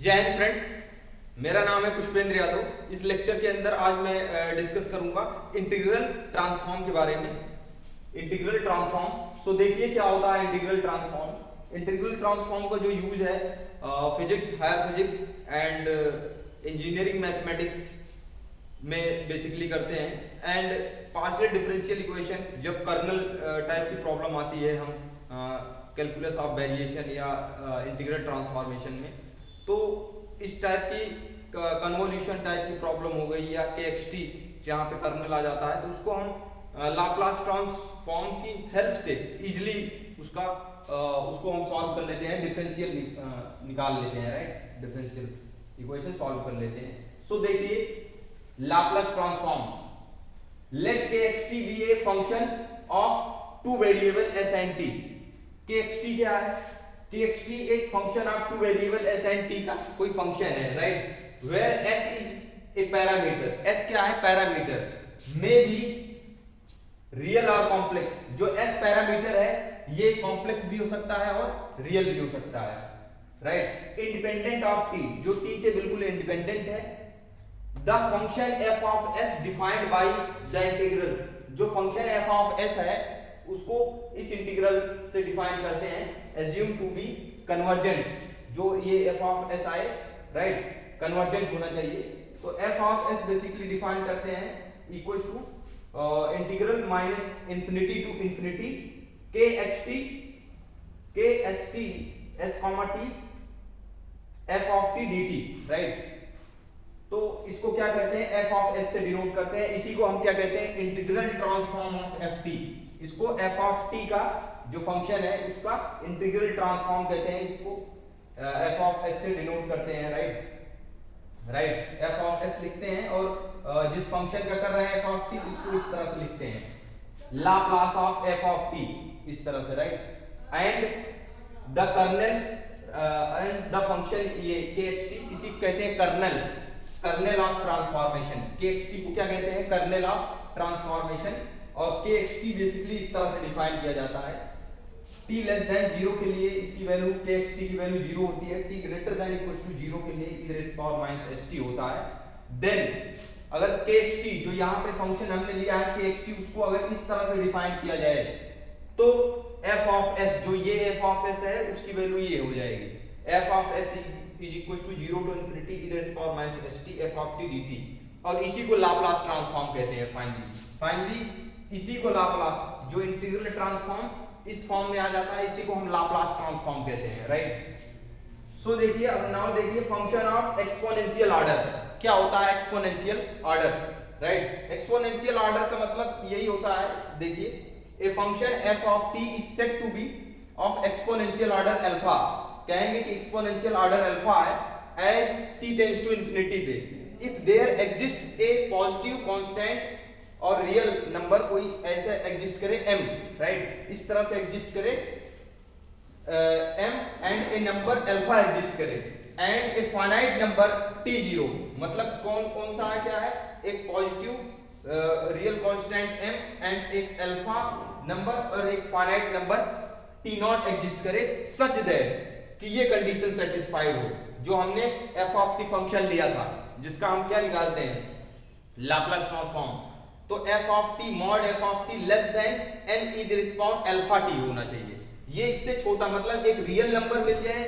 जय हिंद फ्रेंड्स। मेरा नाम है पुष्पेंद्र यादव। इस लेक्चर के अंदर आज मैं डिस्कस करूंगा इंटीग्रल ट्रांसफॉर्म के बारे में। इंटीग्रल ट्रांसफॉर्म, सो देखिए क्या होता है इंटीग्रल ट्रांसफॉर्म। इंटीग्रल ट्रांसफॉर्म का जो यूज है physics, higher physics and engineering mathematics में बेसिकली करते हैं। एंड पार्शियल डिफरेंशियल इक्वेशन, जब कर्नल टाइप की प्रॉब्लम आती है, हम कैलकुलस ऑफ वेरिएशन या इंटीग्रल ट्रांसफॉर्मेशन में, तो इस टाइप की कन्वोल्यूशन टाइप की प्रॉब्लम हो गई या केएक्सटी जहाँ पे कर्नल आ जाता है, तो उसको हम लाप्लास ट्रांसफॉर्म की हेल्प से इजिली उसको हम सॉल्व कर लेते हैं, डिफरेंशियल निकाल लेते हैं, राइट। डिफरेंशियल इक्वेशन सॉल्व कर लेते हैं। सो देखिए Laplace transform, let kxt be a function of two variable s and t। kxt क्या है? kxt एक function of two variable s and t का कोई फंक्शन है, right, where s is a parameter. s क्या है? Parameter. May be real और complex. जो s पैरामीटर है ये कॉम्प्लेक्स भी हो सकता है और रियल भी हो सकता है, राइट। इंडिपेंडेंट ऑफ t, जो t से बिल्कुल इंडिपेंडेंट है। The function f of s defined by the integral, जो फंक्शन f ऑफ s है उसको इस इंटीग्रल से डिफाइन करते हैं। एज्यूम टू बी कन्वर्जेंट, जो ये f ऑफ s आए, राइट, कन्वर्जेंट होना चाहिए। तो f of s basically define करते हैं equal to integral minus infinity to infinity kxt s t f of t dt, right. तो इसको क्या कहते हैं? f ऑफ s से डिनोट करते हैं। इसी को हम क्या कहते हैं? Integral transform of f t। इसको f ऑफ t का जो फंक्शन है उसका इंटीग्रल ट्रांसफॉर्म कहते हैं। इसको f ऑफ s से डिनोट करते हैं, राइट। f ऑफ s लिखते हैं और जिस फंक्शन का कर रहे हैं f ऑफ t, इसको इस तरह से लिखते हैं, Laplace of f of t, इस तरह से, right. And the kernel and the function ये kxt, इसी को कहते हैं kernel, kernel of transformation. kxt को क्या कहते हैं? Kernel of transformation. और kxt बेसिकली इस तरह से डिफाइन किया जाता है, t लेस देन 0 के लिए इसकी वैल्यू, kxt की वैल्यू 0 होती है। t greater than equal to 0 के लिए e raise power minus st होता है। देन अगर kxt, जो यहाँ पे फंक्शन हमने लिया है kxt, उसको अगर इस तरह से डिफाइन किया जाए तो f ऑफ s, जो ये f ऑफ s है उसकी वैल्यू ये हो जाएगी, f of s is equal to 0 to infinity e raise power minus st f of t dt। और इसी को लाप्लास ट्रांसफॉर्म कहते हैं। फाइनली इसी को लाप्लास, जो इंटीग्रल ट्रांसफॉर्म इस फॉर्म में आ जाता है, इसी को हम लाप्लास ट्रांसफॉर्म कहते हैं, राइट। सो देखिए, अब नाउ देखिए फंक्शन ऑफ एक्सपोनेंशियल ऑर्डर। क्या होता है exponential order, right. Exponential order का मतलब यही होता है, देखिए, a function f of t is said to be of exponential order alpha. कहेंगे कि एक्सपोनेंशियल ऑर्डर अल्फा है as t tends to infinity पे, if there exist a positive constant और रियल नंबर कोई ऐसे एग्जिस्ट करे m, राइट, इस तरह से एग्जिस्ट करे m and a number alpha exist करे and a finite number t0। मतलब कौन कौन सा है? क्या है? एक positive real constant m and एक अल्फा नंबर और एक फाइनाइट नंबर t0 एग्जिस्ट करे, सच दैट कि ये कंडीशन सेटिस्फाइड हो, जो हमने f ऑफ t फंक्शन लिया था, जिसका हम क्या निकालते हैं? Laplace transform. तो f of t mod f of t less than n e raise power alpha t होना चाहिए। ये इससे छोटा, मतलब एक रियल नंबर मिल जाए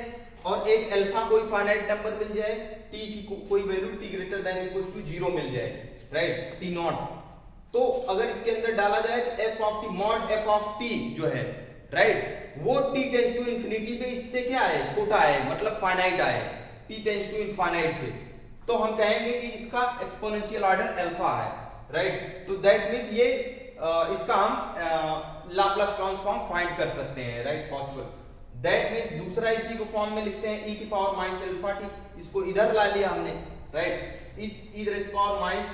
और एक अल्फा कोई फाइनाइट नंबर मिल जाए, t की कोई value t greater than equal to 0 मिल जाए, राइट, t नॉट। तो अगर इसके अंदर डाला जाए तो f of t mod f of t जो है, राइट, वो t टेंड्स टू इंफिनिटी पे इससे क्या है? छोटा है, मतलब फाइनाइट है, t टेंड्स टू इनफाइनाइट पे, तो हम कहेंगे कि इसका एक्सपोनेंशियल ऑर्डर अल्फा है, राइट। तो दैट मींस ये इसका हम लाप्लास ट्रांसफॉर्म फाइंड कर सकते हैं, राइट, पॉसिबल। दैट मींस दूसरा इसी को फॉर्म में लिखते हैं e की पावर माइनस अल्फा t, इसको इधर ला लिया हमने, right, e raise power minus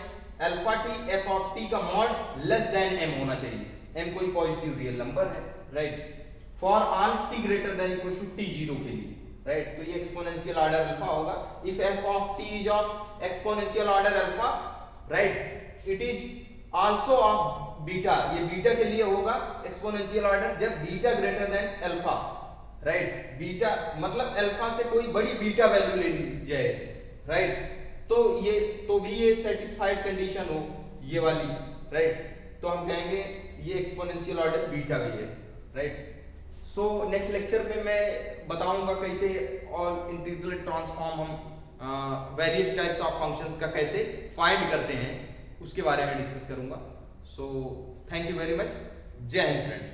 alpha t f of t का मॉड लेस देन m होना चाहिए, m कोई पॉजिटिव रियल नंबर है, right, for all t greater than equal to t0 के लिए, राइट। तो ये एक्सपोनेंशियल ऑर्डर अल्फा होगा। If f of t is of exponential order alpha, right, it is also of beta, ये beta के लिए होगा एक्सपोनेंशियल ऑर्डर जब beta greater than alpha, right, beta मतलब अल्फा से कोई बड़ी बीटा वैल्यू ले ली जाए, राइट, तो ये सेटिस्फाइड कंडीशन हो ये वाली, राइट, तो हम कहेंगे ये एक्सपोनेंशियल ऑर्डर बीटा भी है, राइट। सो नेक्स्ट लेक्चर में मैं बताऊंगा कैसे और इंटीग्रल ट्रांसफॉर्म हम वेरियस टाइप्स ऑफ फंक्शंस का कैसे फाइंड करते हैं उसके बारे में डिस्कस करूंगा। So thank you very much, जय हिंद फ्रेंड्स।